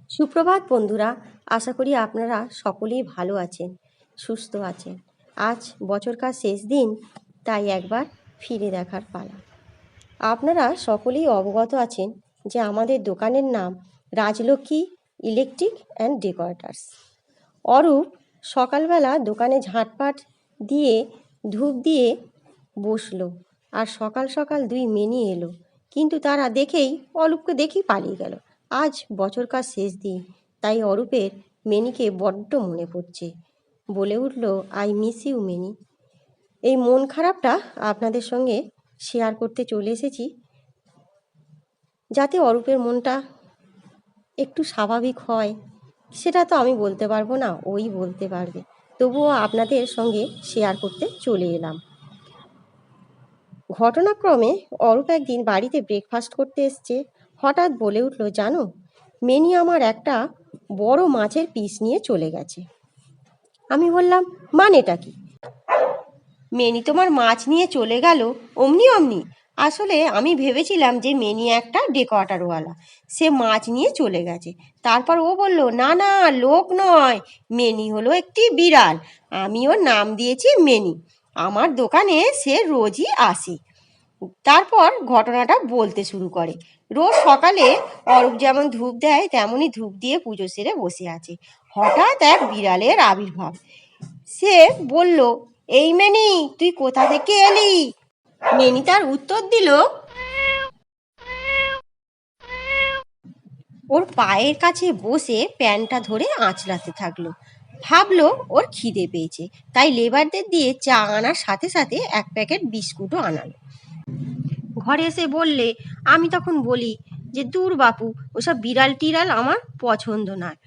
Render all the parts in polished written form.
সুপ্রভাত বন্ধুরা, আশা করি আপনারা সকলেই ভালো আছেন, সুস্থ আছেন। আজ বছরকার শেষ দিন, তাই একবার ফিরে দেখার পালা। আপনারা সকলেই অবগত আছেন যে আমাদের দোকানের নাম Rajlakshmi electric and decorators. Arup সকালবেলা দোকানে ঝাঁটপাট দিয়ে ধূপ দিয়ে বসলো, আর সকাল সকাল দুই মেনি এলো, কিন্তু তারা দেখেই অরূপকে দেখেই পালিয়ে গেল। আজ বছরকার শেষ দিন, তাই অরূপের মেনিকে বড্ড মনে পড়ছে। বলে উঠল, আই মিস ইউ মেনি। এই মন খারাপটা আপনাদের সঙ্গে শেয়ার করতে চলে এসেছি, যাতে অরূপের মনটা একটু স্বাভাবিক হয়। সেটা তো আমি বলতে পারবো না, ওই বলতে পারবে। তবুও আপনাদের সঙ্গে শেয়ার করতে চলে এলাম। ঘটনাক্রমে অরূপ একদিন বাড়িতে ব্রেকফাস্ট করতে এসছে। হঠাৎ বলে উঠল, জানো, মেনি আমার একটা বড় মাছের পিস নিয়ে চলে গেছে। আমি বললাম, মানেটা কি? মেনি তোমার মাছ নিয়ে চলে গেল অমনি অমনি? আসলে আমি ভেবেছিলাম যে মেনি একটা ডেকোরেটরওয়ালা, সে মাছ নিয়ে চলে গেছে। তারপর ও বলল, না না, লোক নয়, মেনি হলো একটি বিড়াল, আমি ওর নাম দিয়েছি মেনি, আমার দোকানে সে রোজই আসে। তারপর ঘটনাটা বলতে শুরু করে। রোজ সকালে অরূপ যেমন ধূপ দেয় তেমনই ধূপ দিয়ে পুজো সেরে বসে আছে। হঠাৎ এক বিড়ালের আবির্ভাব। সে বলল, এই মেনি, তুই কোথা থেকে এলি? মেনি তার উত্তর দিল, ওর পায়ের কাছে বসে প্যান্টটা ধরে আঁচড়াতে থাকলো। ভাবলো ওর খিদে পেয়েছে, তাই লেবারদের দিয়ে চা আনার সাথে সাথে এক প্যাকেট বিস্কুটও আনালো। ঘরে এসে বললে, আমি তখন বলি যে, দূর বাপু, ওসব বিড়াল টিড়াল আমার পছন্দ নয়,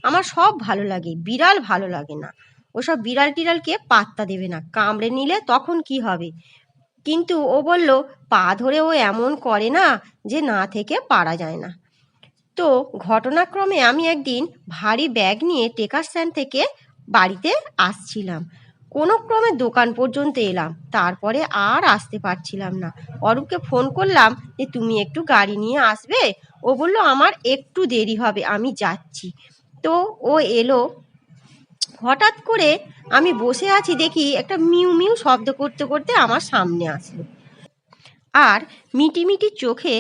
আমার সব ভালো লাগে, বিড়াল ভালো লাগে না। ওসব বিড়াল টিড়ালকে পাত্তা দেবে না, কামড়ে নিলে তখন কি হবে? কিন্তু ও বলল, পা ধরে ও এমন করে না যে না থেকে পারা যায় না। তো ঘটনাক্রমে আমি একদিন ভারী ব্যাগ নিয়ে টেকার স্ট্যান্ড থেকে বাড়িতে আসছিলাম। কোনো ক্রমে দোকান পর্যন্ত এলাম, তারপরে আর আসতে পারছিলাম না। অরূপকে ফোন করলাম যে তুমি একটু গাড়ি নিয়ে আসবে। ও বলল, আমার একটু দেরি হবে, আমি যাচ্ছি। তো ও এলো। হঠাৎ করে আমি বসে আছি, দেখি একটা মিউ মিউ শব্দ করতে করতে আমার সামনে আসলো, আর মিটি মিটি চোখে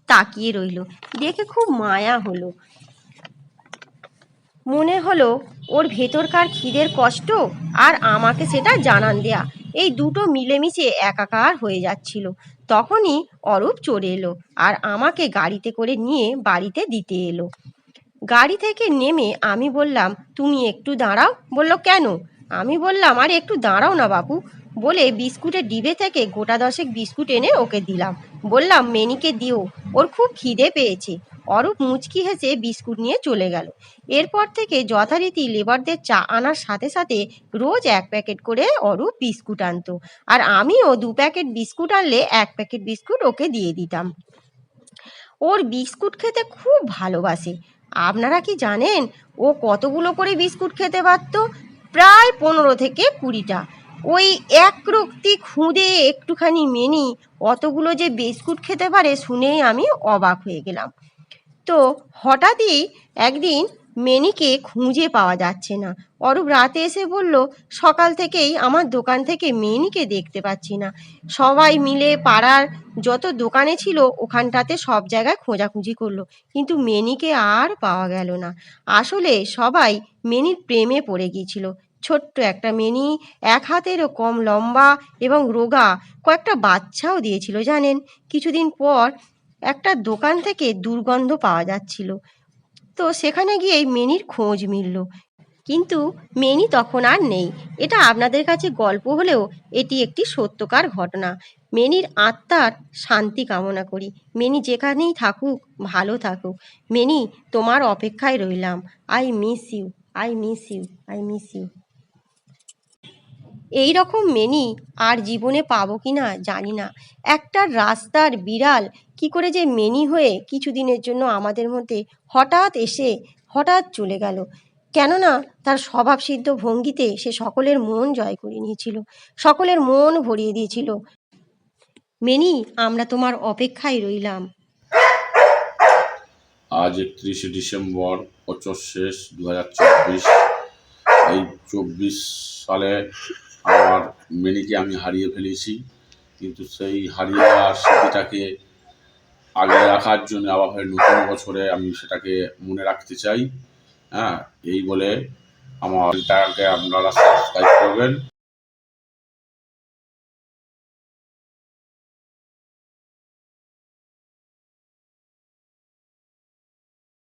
তাকিয়ে রইল। দেখে খুব মায়া হলো। মনে হলো ওর ভেতরকার খিদের কষ্ট আর আমাকে সেটা জানান দেয়া, এই দুটো মিলেমিশে একাকার হয়ে যাচ্ছিল। তখনই অরূপ চলে এলো আর আমাকে গাড়িতে করে নিয়ে বাড়িতে দিতে এলো। গাড়ি থেকে নেমে আমি বললাম, তুমি একটু দাঁড়াও। বলল, কেন? আমি বললাম, আরে একটু দাঁড়াও না বাপু। বলে বিস্কুটের ডিবে থেকে গোটা দশেক বিস্কুট এনে ওকে দিলাম। বললাম, মেনিকে দিও, ওর খুব খিদে পেয়েছে। অরূপ মুচকি হেসে বিস্কুট নিয়ে চলে গেল। এরপর থেকে যথারীতি লেবারদের চা আনার সাথে সাথে রোজ এক প্যাকেট করে অরূপ বিস্কুট আনতো, আর আমিও 2 প্যাকেট বিস্কুট আনলে 1 প্যাকেট বিস্কুট ওকে দিয়ে দিতাম। ওর বিস্কুট খেতে খুব ভালোবাসে। আপনারা কি জানেন ও কতগুলো করে বিস্কুট খেতে পারত? প্রায় 15 থেকে 20টা। ওই এক রক্তি খুদে একটুখানি মেনি অতগুলো যে বিস্কুট খেতে পারে শুনেই আমি অবাক হয়ে গেলাম। তো হঠাৎই একদিন মেনিকে খুঁজে পাওয়া যাচ্ছে না। অরূপ রাতে এসে বলল, সকাল থেকেই আমার দোকান থেকে মেনিকে দেখতে পাচ্ছি না। সবাই মিলে পাড়ার যত দোকানে ছিল ওখানটাতে সব জায়গায় খোঁজাখুঁজি করলো, কিন্তু মেনিকে আর পাওয়া গেল না। আসলে সবাই মেনির প্রেমে পড়ে গিয়েছিল। ছোট্ট একটা মেনি, 1 হাতেরও কম লম্বা এবং রোগা, কয়েকটা বাচ্চাও দিয়েছিল জানেন। কিছুদিন পর একটা দোকান থেকে দুর্গন্ধ পাওয়া যাচ্ছিল, তো সেখানে গিয়েই মেনির খোঁজ মিলল, কিন্তু মেনি তখন আর নেই। এটা আপনাদের কাছে গল্প হলেও এটি একটি সত্যকার ঘটনা। মেনির আত্মার শান্তি কামনা করি। মেনি যেখানেই থাকুক ভালো থাকুক। মেনি, তোমার অপেক্ষায় রইলাম। I miss you, I miss you, I miss you. এই রকম মেনি আর জীবনে পাবো কি না জানি না। একটা রাস্তার বিড়াল কি করে যে মেনি হয়ে কিছুদিনের জন্য আমাদের মধ্যে হঠাৎ এসে হঠাৎ চলে গেল। কেননা তার স্বভাবসিদ্ধ ভঙ্গিতে সে সকলের মন জয় করে নিয়েছিল, সকলের মন ভরিয়ে দিয়েছিল। মেনি, আমরা তোমার অপেক্ষায় রইলাম। আজ 31শে ডিসেম্বর, বছর শেষ 2024। এই 24 সালে আমার মিনিকে আমি হারিয়ে ফেলেছি, কিন্তু সেই হারিয়ে যাওয়ার স্মৃতিটাকে আগলে রাখার জন্য আবার নতুন বছরে আমি সেটাকে মনে রাখতে চাই। হ্যাঁ, এই বলে আমার চ্যানেলটাকে আপনারা সাবস্ক্রাইব করবেন।